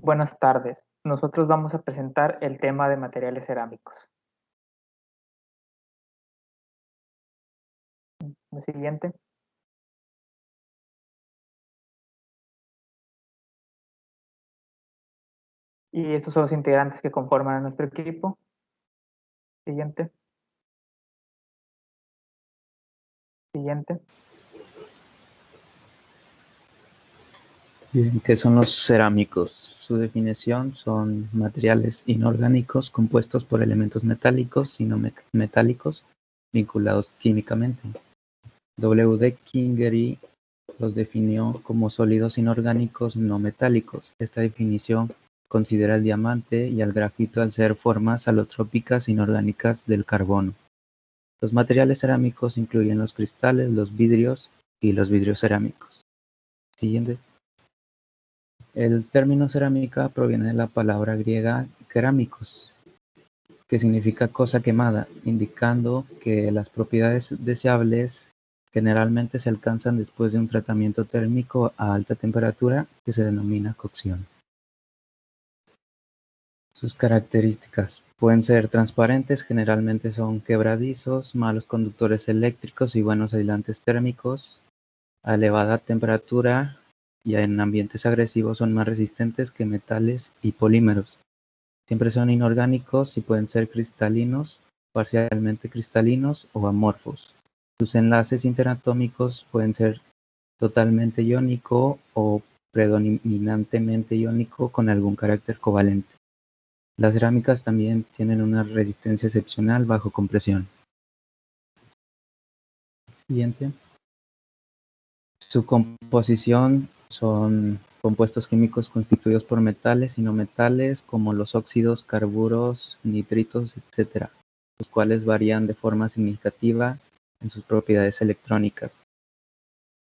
Buenas tardes. Nosotros vamos a presentar el tema de materiales cerámicos. El siguiente. Y estos son los integrantes que conforman a nuestro equipo. Siguiente. Siguiente. Bien, ¿qué son los cerámicos? Su definición son materiales inorgánicos compuestos por elementos metálicos y no metálicos vinculados químicamente. W. D. Kingery los definió como sólidos inorgánicos no metálicos. Esta definición considera al diamante y al grafito al ser formas alotrópicas inorgánicas del carbono. Los materiales cerámicos incluyen los cristales, los vidrios y los vidrios cerámicos. Siguiente. El término cerámica proviene de la palabra griega keramikos, que significa cosa quemada, indicando que las propiedades deseables generalmente se alcanzan después de un tratamiento térmico a alta temperatura que se denomina cocción. Sus características pueden ser transparentes, generalmente son quebradizos, malos conductores eléctricos y buenos aislantes térmicos. A elevada temperatura y en ambientes agresivos son más resistentes que metales y polímeros. Siempre son inorgánicos y pueden ser cristalinos, parcialmente cristalinos o amorfos. Sus enlaces interatómicos pueden ser totalmente iónico o predominantemente iónico con algún carácter covalente. Las cerámicas también tienen una resistencia excepcional bajo compresión. Siguiente. Su composición son compuestos químicos constituidos por metales y no metales como los óxidos, carburos, nitritos, etc., los cuales varían de forma significativa en sus propiedades electrónicas.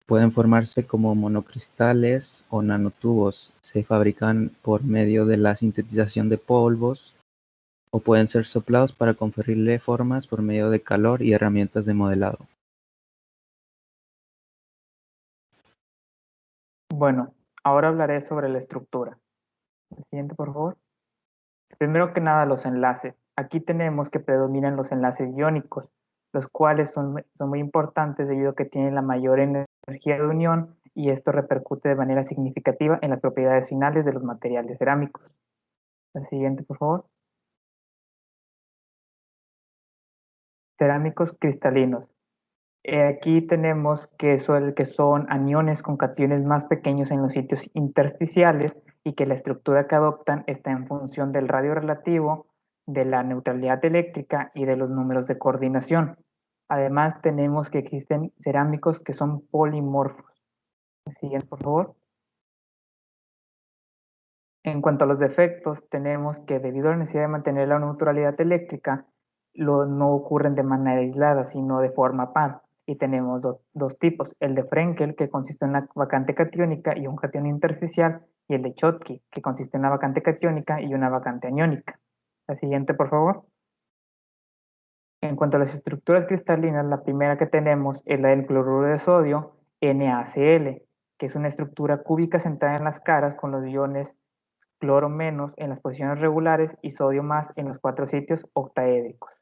Pueden formarse como monocristales o nanotubos, se fabrican por medio de la sintetización de polvos o pueden ser soplados para conferirle formas por medio de calor y herramientas de modelado. Bueno, ahora hablaré sobre la estructura. El siguiente, por favor. Primero que nada, los enlaces. Aquí tenemos que predominan los enlaces iónicos, los cuales son muy importantes debido a que tienen la mayor energía de unión y esto repercute de manera significativa en las propiedades finales de los materiales cerámicos. El siguiente, por favor. Cerámicos cristalinos. Aquí tenemos que son aniones con cationes más pequeños en los sitios intersticiales y que la estructura que adoptan está en función del radio relativo, de la neutralidad eléctrica y de los números de coordinación. Además, tenemos que existen cerámicos que son polimorfos. Siguiente, por favor. En cuanto a los defectos, tenemos que debido a la necesidad de mantener la neutralidad eléctrica, no ocurren de manera aislada, sino de forma par. Y tenemos dos tipos, el de Frenkel, que consiste en una vacante catiónica y un catión intersticial, y el de Schottky, que consiste en una vacante catiónica y una vacante aniónica. La siguiente, por favor. En cuanto a las estructuras cristalinas, la primera que tenemos es la del cloruro de sodio, NaCl, que es una estructura cúbica centrada en las caras con los iones cloro menos en las posiciones regulares y sodio más en los 4 sitios octaédricos.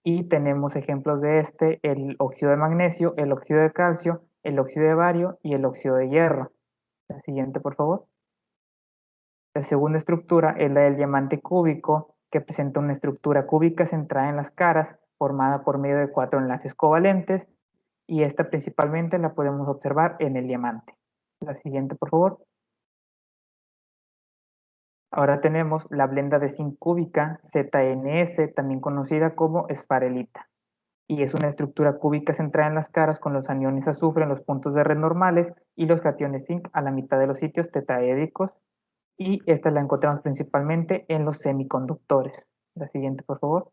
Y tenemos ejemplos de el óxido de magnesio, el óxido de calcio, el óxido de bario y el óxido de hierro. La siguiente, por favor. La segunda estructura es la del diamante cúbico, que presenta una estructura cúbica centrada en las caras, formada por medio de 4 enlaces covalentes, y esta principalmente la podemos observar en el diamante. La siguiente, por favor. Ahora tenemos la blenda de zinc cúbica, ZNS, también conocida como esfarelita, y es una estructura cúbica centrada en las caras con los aniones azufre en los puntos de red normales y los cationes zinc a la mitad de los sitios tetraédricos, y esta la encontramos principalmente en los semiconductores. La siguiente, por favor.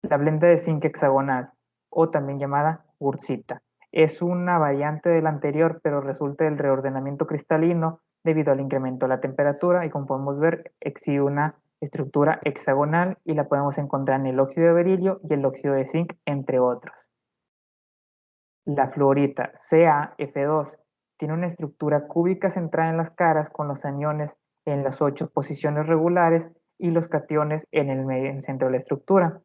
La blenda de zinc hexagonal, o también llamada ursita, es una variante de la anterior, pero resulta del reordenamiento cristalino debido al incremento de la temperatura y como podemos ver exhibe una estructura hexagonal y la podemos encontrar en el óxido de berilio y el óxido de zinc, entre otros. La fluorita CaF2 tiene una estructura cúbica centrada en las caras con los aniones en las 8 posiciones regulares y los cationes en el centro de la estructura.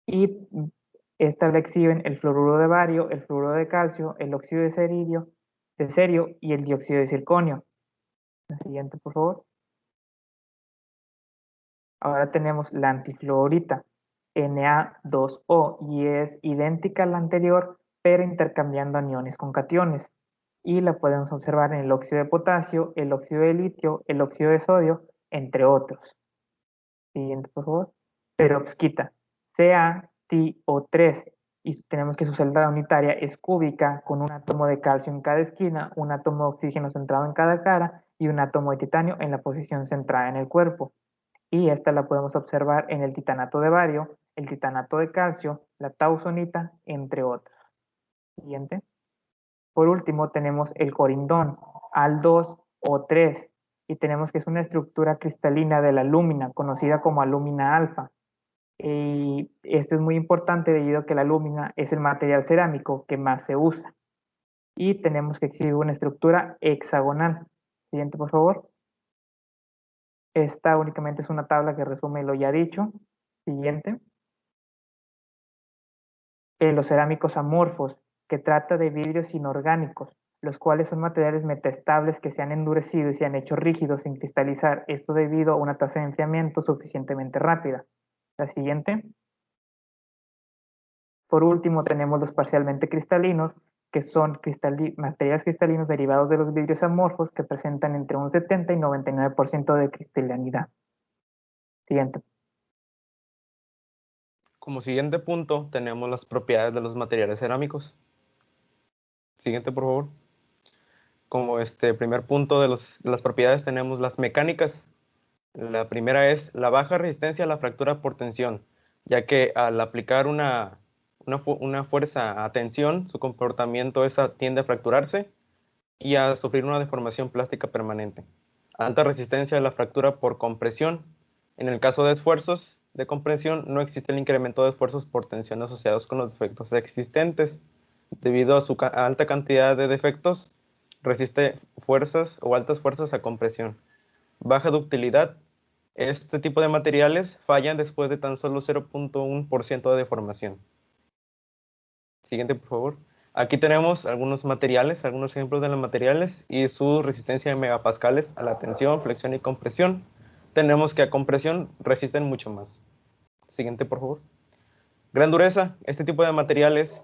Y esta la exhiben el fluoruro de bario, el fluoruro de calcio, el óxido de cerio y el dióxido de circonio. La siguiente, por favor. Ahora tenemos la antifluorita, Na2O, y es idéntica a la anterior, pero intercambiando aniones con cationes. Y la podemos observar en el óxido de potasio, el óxido de litio, el óxido de sodio, entre otros. Siguiente, por favor. Perovskita, CaTO3, y tenemos que su celda unitaria es cúbica, con un átomo de calcio en cada esquina, un átomo de oxígeno centrado en cada cara y un átomo de titanio en la posición centrada en el cuerpo. Y esta la podemos observar en el titanato de bario, el titanato de calcio, la tausonita, entre otros. Siguiente. Por último, tenemos el corindón, Al2O3, y tenemos que es una estructura cristalina de la alúmina, conocida como alúmina alfa. Y esto es muy importante debido a que la alúmina es el material cerámico que más se usa. Y tenemos que exhibir una estructura hexagonal. Siguiente, por favor. Esta únicamente es una tabla que resume lo ya dicho. Siguiente. Los cerámicos amorfos, que trata de vidrios inorgánicos, los cuales son materiales metaestables que se han endurecido y se han hecho rígidos sin cristalizar, esto debido a una tasa de enfriamiento suficientemente rápida. La siguiente. Por último, tenemos los parcialmente cristalinos, que son materiales cristalinos derivados de los vidrios amorfos que presentan entre un 70 y 99% de cristalinidad. Siguiente. Como siguiente punto, tenemos las propiedades de los materiales cerámicos. Siguiente, por favor. Como primer punto de las propiedades tenemos las mecánicas. La primera es la baja resistencia a la fractura por tensión, ya que al aplicar una fuerza a tensión, su comportamiento tiende a fracturarse y a sufrir una deformación plástica permanente. Alta resistencia a la fractura por compresión. En el caso de esfuerzos de compresión, no existe el incremento de esfuerzos por tensión asociados con los defectos existentes. Debido a su alta cantidad de defectos, resiste fuerzas o altas fuerzas a compresión. Baja ductilidad. Este tipo de materiales fallan después de tan solo 0.1% de deformación. Siguiente, por favor. Aquí tenemos algunos materiales, algunos ejemplos de los materiales y su resistencia en megapascales a la tensión, flexión y compresión. Tenemos que a compresión resisten mucho más. Siguiente, por favor. Gran dureza. Este tipo de materiales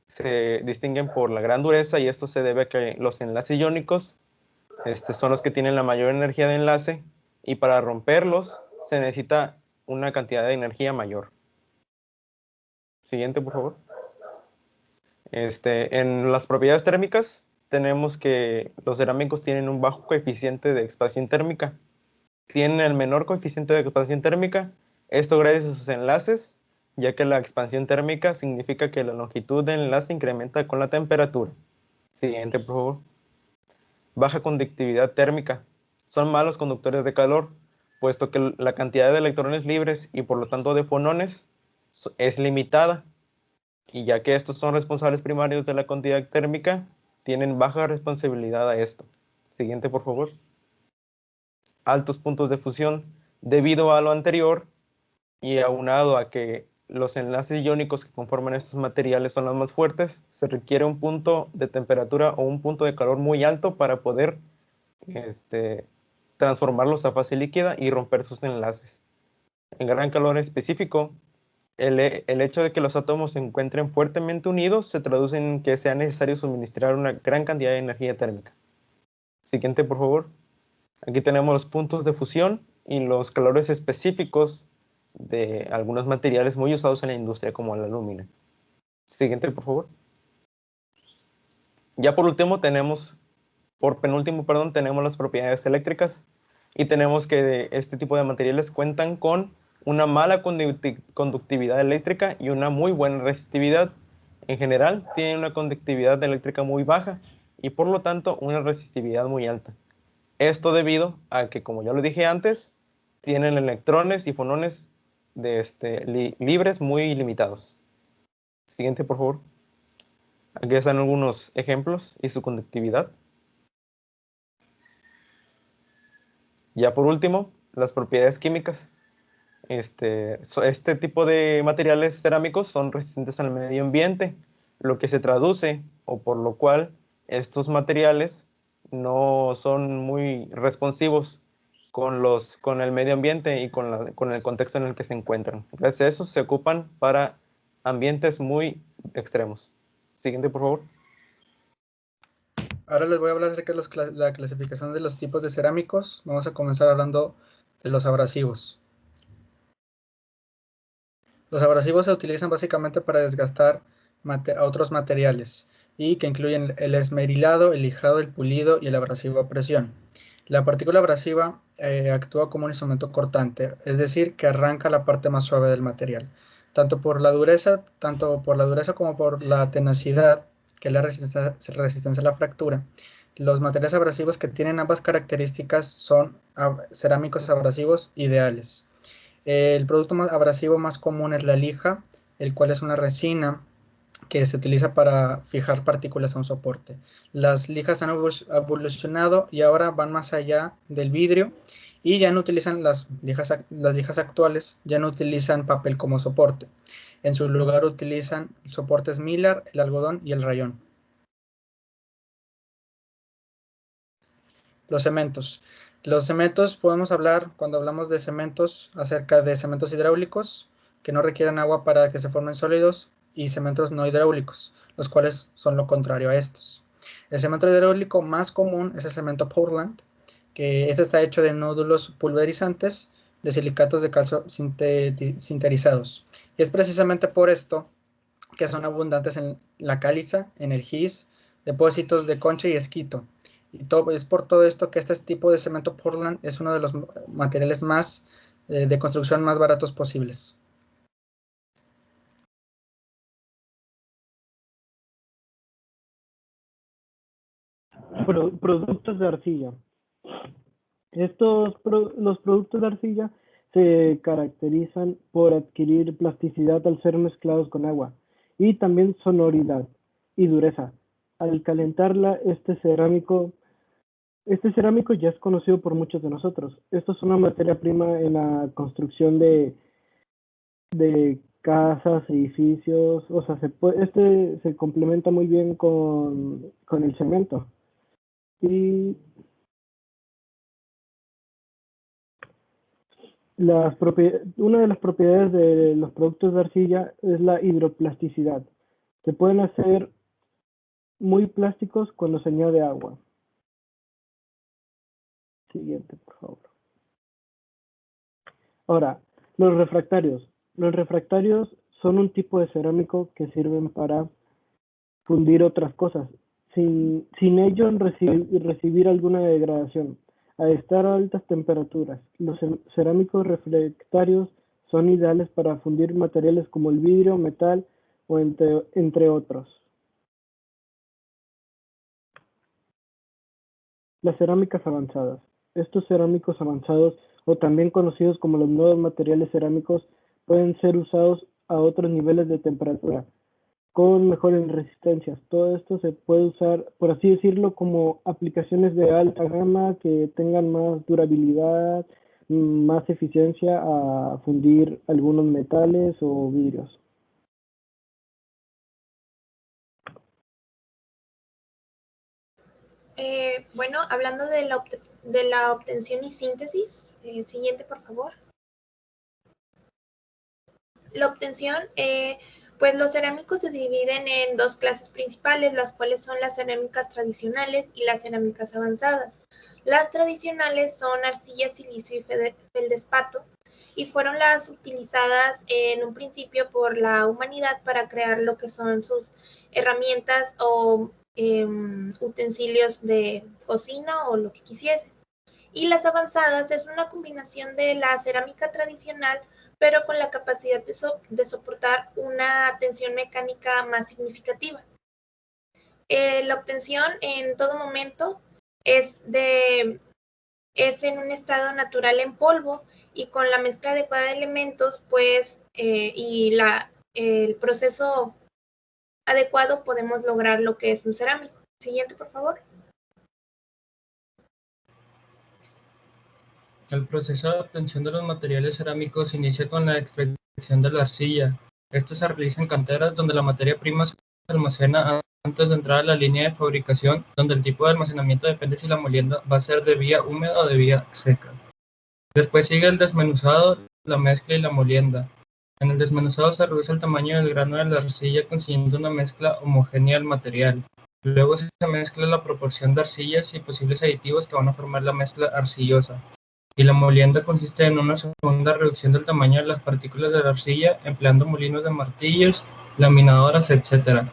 se distinguen por la gran dureza y esto se debe a que los enlaces iónicos son los que tienen la mayor energía de enlace y para romperlos se necesita una cantidad de energía mayor. Siguiente, por favor. En las propiedades térmicas tenemos que los cerámicos tienen un bajo coeficiente de expansión térmica. Tienen el menor coeficiente de expansión térmica, esto gracias a sus enlaces, ya que la expansión térmica significa que la longitud del enlace incrementa con la temperatura. Siguiente, por favor. Baja conductividad térmica. Son malos conductores de calor, puesto que la cantidad de electrones libres y por lo tanto de fonones es limitada. Y ya que estos son responsables primarios de la conductividad térmica, tienen baja responsabilidad a esto. Siguiente, por favor. Altos puntos de fusión. Debido a lo anterior y aunado a que los enlaces iónicos que conforman estos materiales son los más fuertes, se requiere un punto de temperatura o un punto de calor muy alto para poder transformarlos a fase líquida y romper sus enlaces. En gran calor específico, el hecho de que los átomos se encuentren fuertemente unidos se traduce en que sea necesario suministrar una gran cantidad de energía térmica. Siguiente, por favor. Aquí tenemos los puntos de fusión y los calores específicos de algunos materiales muy usados en la industria como la alúmina. Siguiente, por favor. Ya por último tenemos las propiedades eléctricas y tenemos que este tipo de materiales cuentan con una mala conductividad eléctrica y una muy buena resistividad. En general, tienen una conductividad eléctrica muy baja y por lo tanto una resistividad muy alta. Esto debido a que, como ya lo dije antes, tienen electrones y fonones libres muy limitados. Siguiente, por favor. Aquí están algunos ejemplos y su conductividad. Ya por último, las propiedades químicas. Este tipo de materiales cerámicos son resistentes al medio ambiente, lo que se traduce o por lo cual estos materiales no son muy responsivos con el medio ambiente y con el contexto en el que se encuentran. Gracias a eso se ocupan para ambientes muy extremos. Siguiente, por favor. Ahora les voy a hablar acerca de la clasificación de los tipos de cerámicos. Vamos a comenzar hablando de los abrasivos. Los abrasivos se utilizan básicamente para desgastar a otros materiales y que incluyen el esmerilado, el lijado, el pulido y el abrasivo a presión. La partícula abrasiva actúa como un instrumento cortante, es decir, que arranca la parte más suave del material. Tanto por la dureza como por la tenacidad, que es la resistencia a la fractura. Los materiales abrasivos que tienen ambas características son cerámicos abrasivos ideales. El producto abrasivo más común es la lija, el cual es una resina que se utiliza para fijar partículas a un soporte. Las lijas han evolucionado y ahora van más allá del vidrio y ya no utilizan las lijas actuales, ya no utilizan papel como soporte. En su lugar utilizan soportes mylar, el algodón y el rayón. Los cementos. Los cementos, podemos hablar, cuando hablamos de cementos, acerca de cementos hidráulicos, que no requieren agua para que se formen sólidos, y cementos no hidráulicos, los cuales son lo contrario a estos. El cemento hidráulico más común es el cemento Portland, que este está hecho de nódulos pulverizantes de silicatos de calcio sinterizados. Y es precisamente por esto que son abundantes en la caliza, en el gis, depósitos de concha y esquito. Y es por todo esto que este tipo de cemento Portland es uno de los materiales más de construcción más baratos posibles. Productos de arcilla. Los productos de arcilla se caracterizan por adquirir plasticidad al ser mezclados con agua y también sonoridad y dureza. Al calentarla, este cerámico ya es conocido por muchos de nosotros. Esto es una materia prima en la construcción de casas, edificios, o sea, se complementa muy bien con el cemento. Y una de las propiedades de los productos de arcilla es la hidroplasticidad. Se pueden hacer muy plásticos cuando se añade agua. Siguiente, por favor. Ahora, los refractarios. Los refractarios son un tipo de cerámico que sirven para fundir otras cosas, sin ello recibir alguna degradación. Al estar a altas temperaturas, los cerámicos refractarios son ideales para fundir materiales como el vidrio, metal o entre otros. Las cerámicas avanzadas. Estos cerámicos avanzados, o también conocidos como los nuevos materiales cerámicos, pueden ser usados a otros niveles de temperatura, con mejores resistencias. Todo esto se puede usar, por así decirlo, como aplicaciones de alta gama que tengan más durabilidad, más eficiencia a fundir algunos metales o vidrios. Bueno, hablando de la obtención y síntesis, siguiente por favor. La obtención, pues los cerámicos se dividen en dos clases principales, las cuales son las cerámicas tradicionales y las cerámicas avanzadas. Las tradicionales son arcilla, silicio y feldespato, y fueron las utilizadas en un principio por la humanidad para crear lo que son sus herramientas o utensilios de cocina o lo que quisiesen. Y las avanzadas es una combinación de la cerámica tradicional, pero con la capacidad de soportar una tensión mecánica más significativa. La obtención en todo momento es en un estado natural en polvo, y con la mezcla adecuada de elementos, pues, y el proceso adecuado, podemos lograr lo que es un cerámico. Siguiente, por favor. El proceso de obtención de los materiales cerámicos inicia con la extracción de la arcilla. Esto se realiza en canteras donde la materia prima se almacena antes de entrar a la línea de fabricación, donde el tipo de almacenamiento depende si la molienda va a ser de vía húmeda o de vía seca. Después sigue el desmenuzado, la mezcla y la molienda. En el desmenuzado se reduce el tamaño del grano de la arcilla consiguiendo una mezcla homogénea del material. Luego se mezcla la proporción de arcillas y posibles aditivos que van a formar la mezcla arcillosa. Y la molienda consiste en una segunda reducción del tamaño de las partículas de la arcilla empleando molinos de martillos, laminadoras, etc.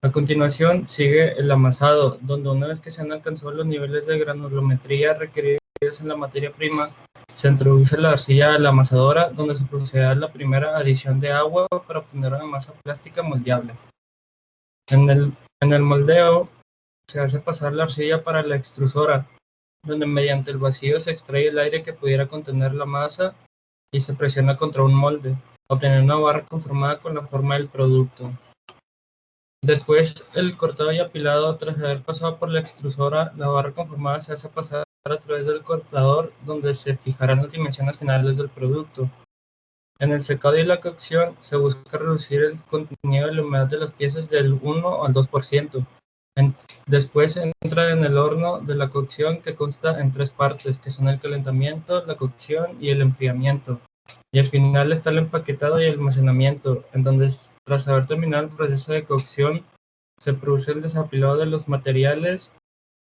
A continuación sigue el amasado, donde una vez que se han alcanzado los niveles de granulometría requeridos en la materia prima, se introduce la arcilla a la amasadora, donde se procede a la primera adición de agua para obtener una masa plástica moldeable. En el moldeo se hace pasar la arcilla para la extrusora, donde mediante el vacío se extrae el aire que pudiera contener la masa y se presiona contra un molde, obteniendo una barra conformada con la forma del producto. Después, el cortado y apilado, tras haber pasado por la extrusora, la barra conformada se hace pasar a través del cortador, donde se fijarán las dimensiones finales del producto. En el secado y la cocción, se busca reducir el contenido de la humedad de las piezas del 1 al 2%. Después entra en el horno de la cocción, que consta en 3 partes, que son el calentamiento, la cocción y el enfriamiento. Y al final está el empaquetado y el almacenamiento, en donde tras haber terminado el proceso de cocción, se produce el desapilado de los materiales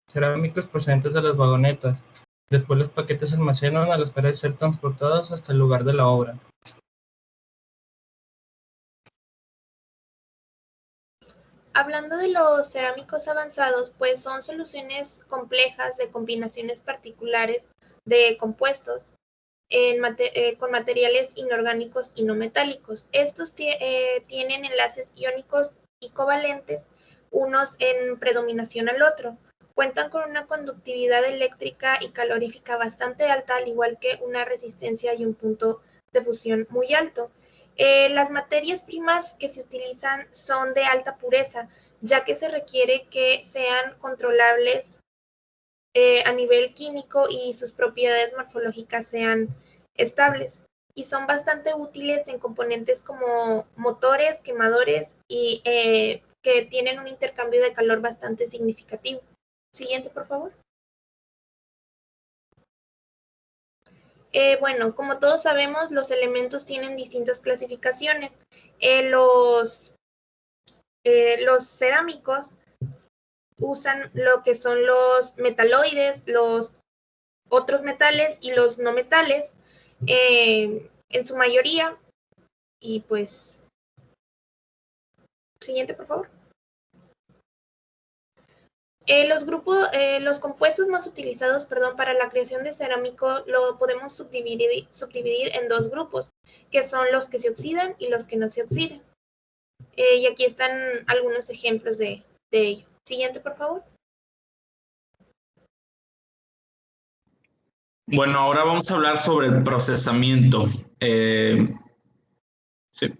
cerámicos procedentes de las vagonetas. Después los paquetes se almacenan a la espera de ser transportados hasta el lugar de la obra. Hablando de los cerámicos avanzados, pues son soluciones complejas de combinaciones particulares de compuestos con materiales inorgánicos y no metálicos. Estos tienen enlaces iónicos y covalentes, unos en predominación al otro. Cuentan con una conductividad eléctrica y calorífica bastante alta, al igual que una resistencia y un punto de fusión muy alto. Las materias primas que se utilizan son de alta pureza, ya que se requiere que sean controlables a nivel químico y sus propiedades morfológicas sean estables. Y son bastante útiles en componentes como motores, quemadores y que tienen un intercambio de calor bastante significativo. Siguiente, por favor. Bueno, como todos sabemos, los elementos tienen distintas clasificaciones. Los cerámicos usan lo que son los metaloides, los otros metales y los no metales en su mayoría. Y pues, siguiente, por favor. Los compuestos más utilizados, para la creación de cerámico lo podemos subdividir en 2 grupos, que son los que se oxidan y los que no se oxidan. Y aquí están algunos ejemplos de ello. Siguiente, por favor. Bueno, ahora vamos a hablar sobre el procesamiento. Sí.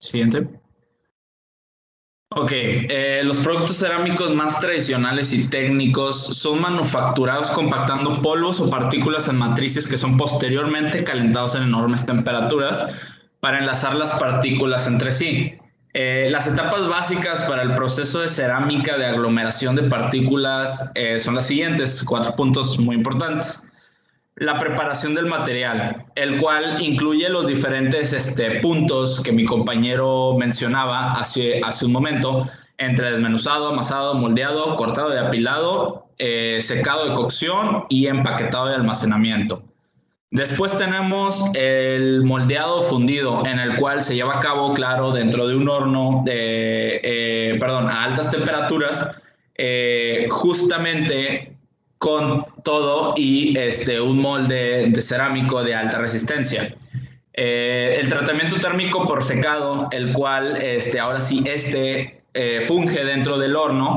Siguiente. Ok, los productos cerámicos más tradicionales y técnicos son manufacturados compactando polvos o partículas en matrices que son posteriormente calentados en enormes temperaturas para enlazar las partículas entre sí. Las etapas básicas para el proceso de cerámica de aglomeración de partículas son las siguientes, 4 puntos muy importantes. La preparación del material, el cual incluye los diferentes puntos que mi compañero mencionaba hace un momento, entre desmenuzado, amasado, moldeado, cortado y apilado, secado de cocción y empaquetado de almacenamiento. Después tenemos el moldeado fundido, en el cual se lleva a cabo, claro, dentro de un horno a altas temperaturas, justamente con todo y un molde de cerámico de alta resistencia. El tratamiento térmico por secado, el cual ahora sí funge dentro del horno,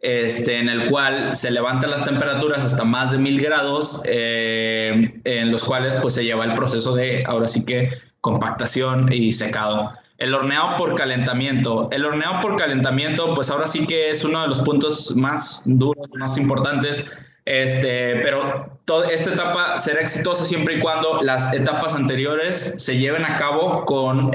en el cual se levantan las temperaturas hasta más de 1000 grados, en los cuales pues se lleva el proceso de, ahora sí que, compactación y secado. El horneado por calentamiento. El horneado por calentamiento, pues ahora sí que es uno de los puntos más duros, más importantes, Pero esta etapa será exitosa siempre y cuando las etapas anteriores se lleven a cabo con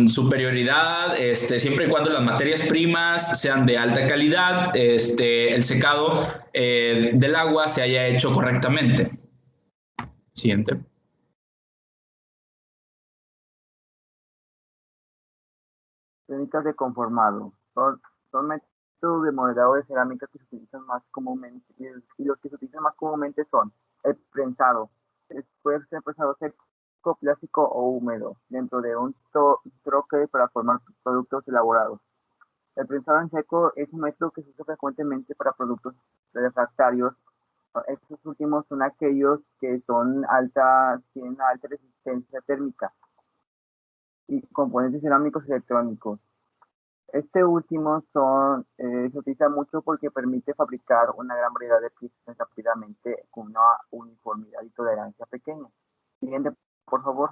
superioridad, siempre y cuando las materias primas sean de alta calidad, el secado del agua se haya hecho correctamente. Siguiente. Técnicas de conformado. Son métodos de modelado de cerámica que se utilizan más comúnmente, y los que se utilizan más comúnmente son el prensado. Puede ser prensado seco, plástico o húmedo, dentro de un troque para formar productos elaborados. El prensado en seco es un método que se usa frecuentemente para productos refractarios. Estos últimos son aquellos que tienen una alta resistencia térmica y componentes cerámicos electrónicos. Este último se utiliza mucho porque permite fabricar una gran variedad de piezas rápidamente con una uniformidad y tolerancia pequeña. Siguiente, por favor.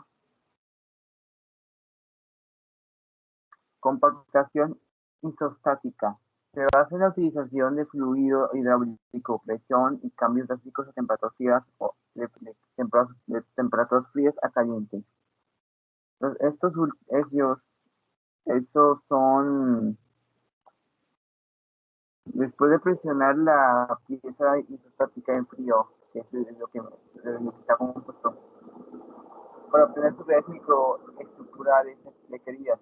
Compactación isostática. Se basa en la utilización de fluido hidráulico, presión y cambios drásticos de temperaturas de temperaturas frías a calientes. Estos son, después de presionar la pieza isostática en frío, que es lo que está compuesto, para obtener propiedades microestructurales requeridas.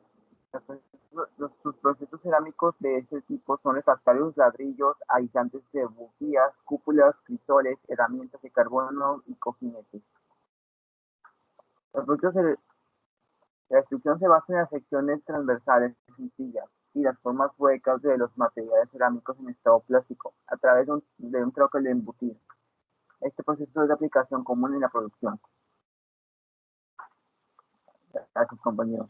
Sus procesos cerámicos de este tipo son refractarios, ladrillos, aislantes de bujías, cúpulas, crisoles, herramientas de carbono y cojinetes. La estructura se basa en las secciones transversales sencillas y las formas huecas de los materiales cerámicos en estado plástico a través de un troquel de embutir. Este proceso es de aplicación común en la producción. Gracias, compañeros.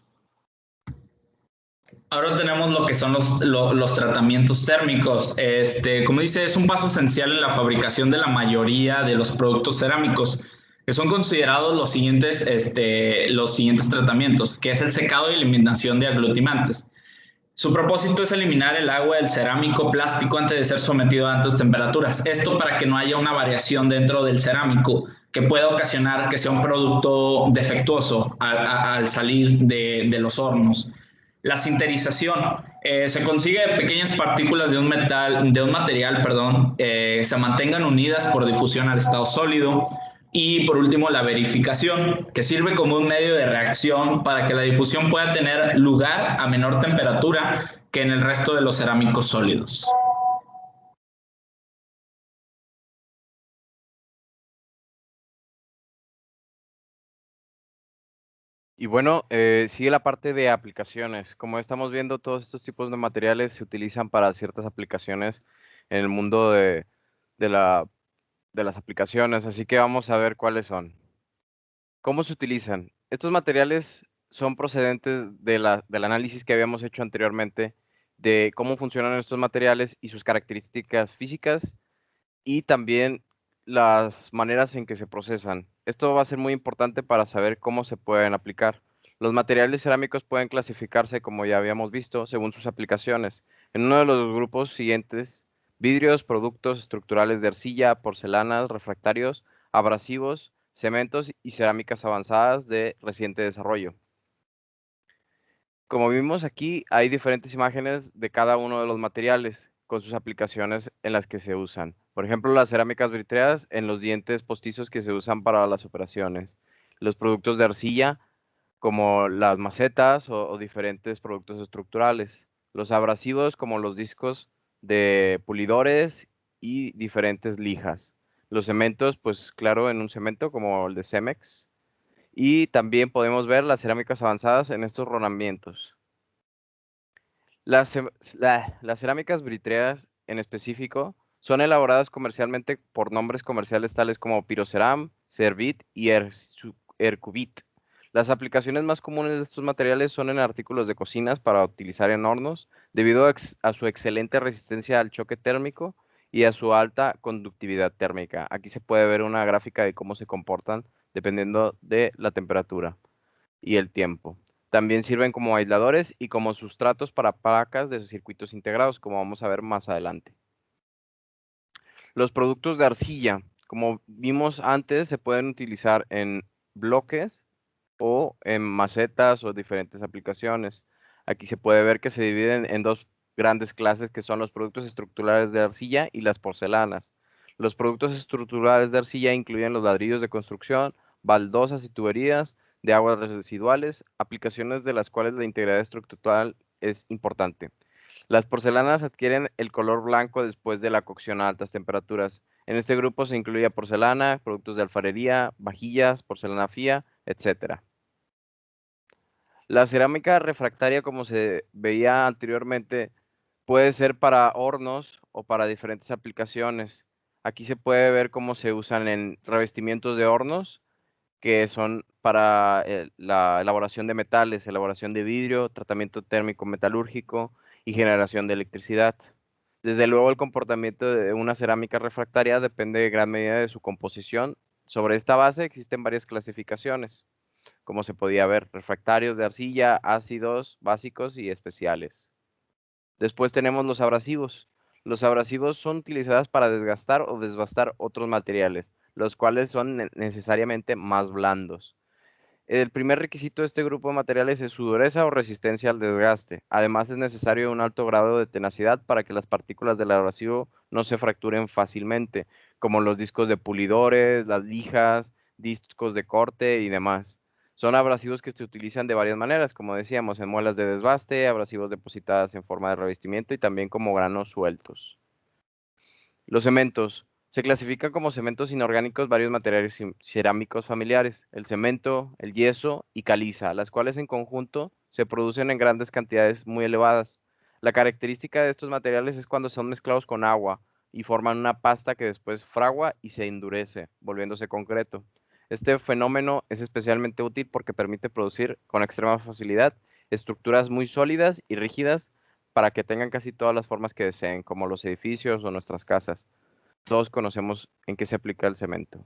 Ahora tenemos lo que son los tratamientos térmicos. Como dice, es un paso esencial en la fabricación de la mayoría de los productos cerámicos, que son considerados los siguientes tratamientos, que es el secado y eliminación de aglutimantes. Su propósito es eliminar el agua del cerámico plástico antes de ser sometido a altas temperaturas. Esto para que no haya una variación dentro del cerámico que pueda ocasionar que sea un producto defectuoso al salir de los hornos. La sinterización se consigue de pequeñas partículas de un material, se mantengan unidas por difusión al estado sólido. Y por último, la verificación, que sirve como un medio de reacción para que la difusión pueda tener lugar a menor temperatura que en el resto de los cerámicos sólidos. Y bueno, sigue la parte de aplicaciones. Como estamos viendo, todos estos tipos de materiales se utilizan para ciertas aplicaciones en el mundo de las aplicaciones, así que vamos a ver cuáles son. ¿Cómo se utilizan? Estos materiales son procedentes del análisis que habíamos hecho anteriormente de cómo funcionan estos materiales y sus características físicas y también las maneras en que se procesan. Esto va a ser muy importante para saber cómo se pueden aplicar. Los materiales cerámicos pueden clasificarse, como ya habíamos visto, según sus aplicaciones. En uno de los grupos siguientes, vidrios, productos estructurales de arcilla, porcelanas, refractarios, abrasivos, cementos y cerámicas avanzadas de reciente desarrollo. Como vimos aquí, hay diferentes imágenes de cada uno de los materiales con sus aplicaciones en las que se usan. Por ejemplo, las cerámicas vítreas en los dientes postizos que se usan para las operaciones. Los productos de arcilla, como las macetas o diferentes productos estructurales. Los abrasivos, como los discos de pulidores y diferentes lijas. Los cementos, pues claro, en un cemento como el de Cemex. Y también podemos ver las cerámicas avanzadas en estos rodamientos. Las cerámicas vítreas en específico son elaboradas comercialmente por nombres comerciales tales como Pyroceram, Servit y Ercubit. Las aplicaciones más comunes de estos materiales son en artículos de cocinas para utilizar en hornos, debido a su excelente resistencia al choque térmico y a su alta conductividad térmica. Aquí se puede ver una gráfica de cómo se comportan dependiendo de la temperatura y el tiempo. También sirven como aisladores y como sustratos para placas de circuitos integrados, como vamos a ver más adelante. Los productos de arcilla, como vimos antes, se pueden utilizar en bloques o en macetas o diferentes aplicaciones. Aquí se puede ver que se dividen en dos grandes clases que son los productos estructurales de arcilla y las porcelanas. Los productos estructurales de arcilla incluyen los ladrillos de construcción, baldosas y tuberías de aguas residuales, aplicaciones de las cuales la integridad estructural es importante. Las porcelanas adquieren el color blanco después de la cocción a altas temperaturas. En este grupo se incluye porcelana, productos de alfarería, vajillas, porcelana fría, etc. La cerámica refractaria, como se veía anteriormente, puede ser para hornos o para diferentes aplicaciones. Aquí se puede ver cómo se usan en revestimientos de hornos, que son para la elaboración de metales, elaboración de vidrio, tratamiento térmico metalúrgico y generación de electricidad. Desde luego, el comportamiento de una cerámica refractaria depende en gran medida de su composición. Sobre esta base existen varias clasificaciones, como se podía ver, refractarios de arcilla, ácidos, básicos y especiales. Después tenemos los abrasivos. Los abrasivos son utilizados para desgastar o desbastar otros materiales, los cuales son necesariamente más blandos. El primer requisito de este grupo de materiales es su dureza o resistencia al desgaste. Además, es necesario un alto grado de tenacidad para que las partículas del abrasivo no se fracturen fácilmente, como los discos de pulidores, las lijas, discos de corte y demás. Son abrasivos que se utilizan de varias maneras, como decíamos, en muelas de desbaste, abrasivos depositadas en forma de revestimiento y también como granos sueltos. Los cementos. Se clasifican como cementos inorgánicos varios materiales cerámicos familiares, el cemento, el yeso y caliza, las cuales en conjunto se producen en grandes cantidades muy elevadas. La característica de estos materiales es cuando son mezclados con agua y forman una pasta que después fragua y se endurece, volviéndose concreto. Este fenómeno es especialmente útil porque permite producir con extrema facilidad estructuras muy sólidas y rígidas para que tengan casi todas las formas que deseen, como los edificios o nuestras casas. Todos conocemos en qué se aplica el cemento.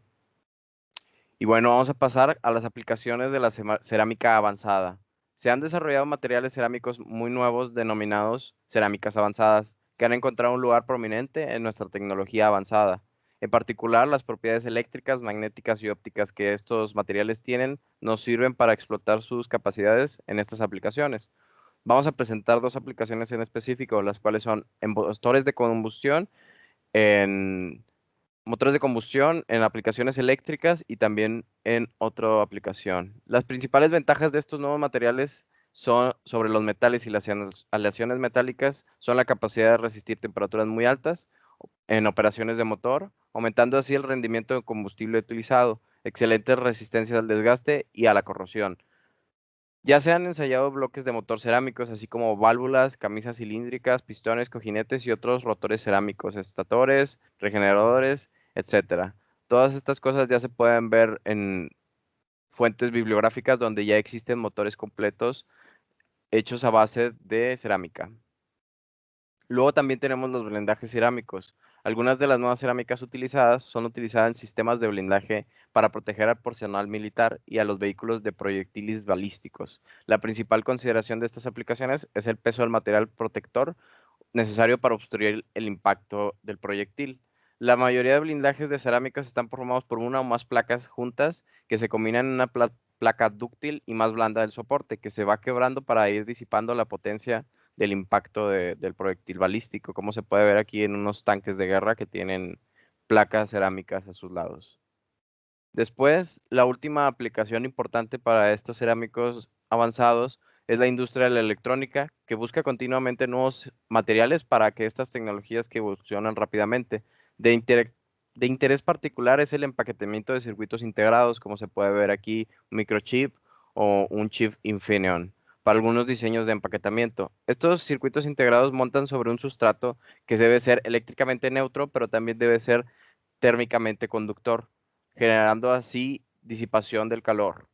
Y bueno, vamos a pasar a las aplicaciones de la cerámica avanzada. Se han desarrollado materiales cerámicos muy nuevos denominados cerámicas avanzadas, que han encontrado un lugar prominente en nuestra tecnología avanzada. En particular, las propiedades eléctricas, magnéticas y ópticas que estos materiales tienen nos sirven para explotar sus capacidades en estas aplicaciones. Vamos a presentar dos aplicaciones en específico, las cuales son en motores de combustión, en motores de combustión, en aplicaciones eléctricas y también en otra aplicación. Las principales ventajas de estos nuevos materiales son sobre los metales y las aleaciones metálicas son la capacidad de resistir temperaturas muy altas en operaciones de motor, aumentando así el rendimiento de combustible utilizado, excelente resistencia al desgaste y a la corrosión. Ya se han ensayado bloques de motor cerámicos, así como válvulas, camisas cilíndricas, pistones, cojinetes y otros rotores cerámicos, estatores, regeneradores, etcétera. Todas estas cosas ya se pueden ver en fuentes bibliográficas donde ya existen motores completos hechos a base de cerámica. Luego también tenemos los blindajes cerámicos. Algunas de las nuevas cerámicas utilizadas son utilizadas en sistemas de blindaje para proteger al personal militar y a los vehículos de proyectiles balísticos. La principal consideración de estas aplicaciones es el peso del material protector necesario para obstruir el impacto del proyectil. La mayoría de blindajes de cerámicas están formados por una o más placas juntas que se combinan en una placa dúctil y más blanda del soporte, que se va quebrando para ir disipando la potencia del impacto del proyectil balístico, como se puede ver aquí en unos tanques de guerra que tienen placas cerámicas a sus lados. Después, la última aplicación importante para estos cerámicos avanzados es la industria de la electrónica, que busca continuamente nuevos materiales para que estas tecnologías que evolucionan rápidamente. De interés particular es el empaquetamiento de circuitos integrados, como se puede ver aquí, un microchip o un chip Infineon, para algunos diseños de empaquetamiento. Estos circuitos integrados montan sobre un sustrato que debe ser eléctricamente neutro, pero también debe ser térmicamente conductor, generando así disipación del calor.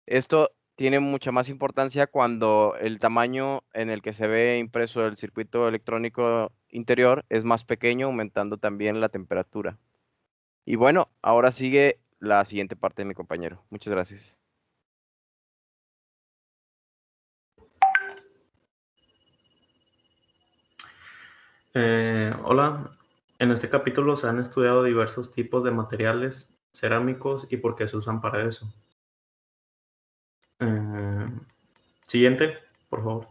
Esto tiene mucha más importancia cuando el tamaño en el que se ve impreso el circuito electrónico interior es más pequeño, aumentando también la temperatura. Y bueno, ahora sigue la siguiente parte de mi compañero. Muchas gracias. Hola, En este capítulo se han estudiado diversos tipos de materiales cerámicos y por qué se usan para eso. Siguiente, por favor.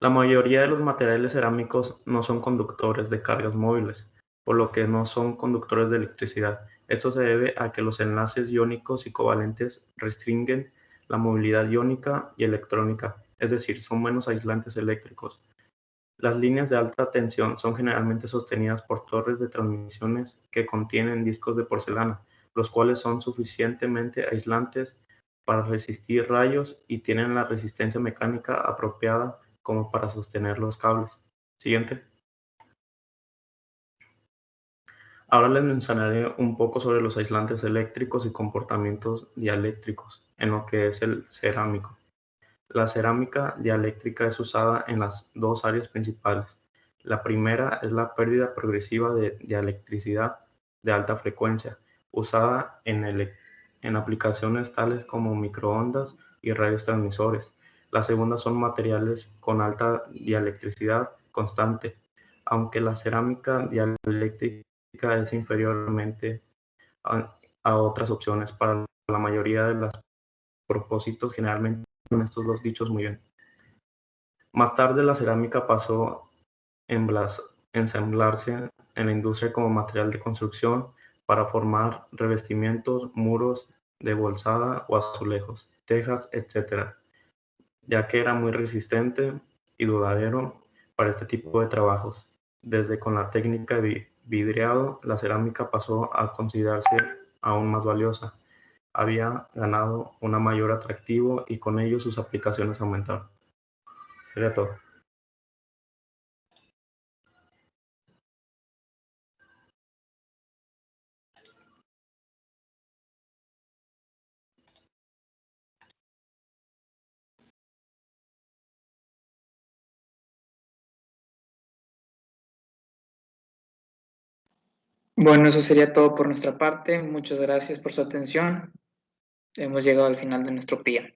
La mayoría de los materiales cerámicos no son conductores de cargas móviles, por lo que no son conductores de electricidad. Esto se debe a que los enlaces iónicos y covalentes restringen la movilidad iónica y electrónica, es decir, son menos aislantes eléctricos. Las líneas de alta tensión son generalmente sostenidas por torres de transmisiones que contienen discos de porcelana, los cuales son suficientemente aislantes para resistir rayos y tienen la resistencia mecánica apropiada como para sostener los cables. Siguiente. Ahora les mencionaré un poco sobre los aislantes eléctricos y comportamientos dieléctricos en lo que es el cerámico. La cerámica dieléctrica es usada en las dos áreas principales. La primera es la pérdida progresiva de dielectricidad de alta frecuencia, usada en aplicaciones tales como microondas y radios transmisores. La segunda son materiales con alta dielectricidad constante, aunque la cerámica dieléctrica es inferiormente a otras opciones para la mayoría de los propósitos. Generalmente en estos dos dichos muy bien. Más tarde la cerámica pasó a ensamblarse en la industria como material de construcción para formar revestimientos, muros de bolsada o azulejos, tejas, etc., ya que era muy resistente y duradero para este tipo de trabajos. Desde con la técnica de vidriado, la cerámica pasó a considerarse aún más valiosa. Había ganado un mayor atractivo y con ello sus aplicaciones aumentaron. Sería todo. Bueno, eso sería todo por nuestra parte. Muchas gracias por su atención. Hemos llegado al final de nuestro PIA.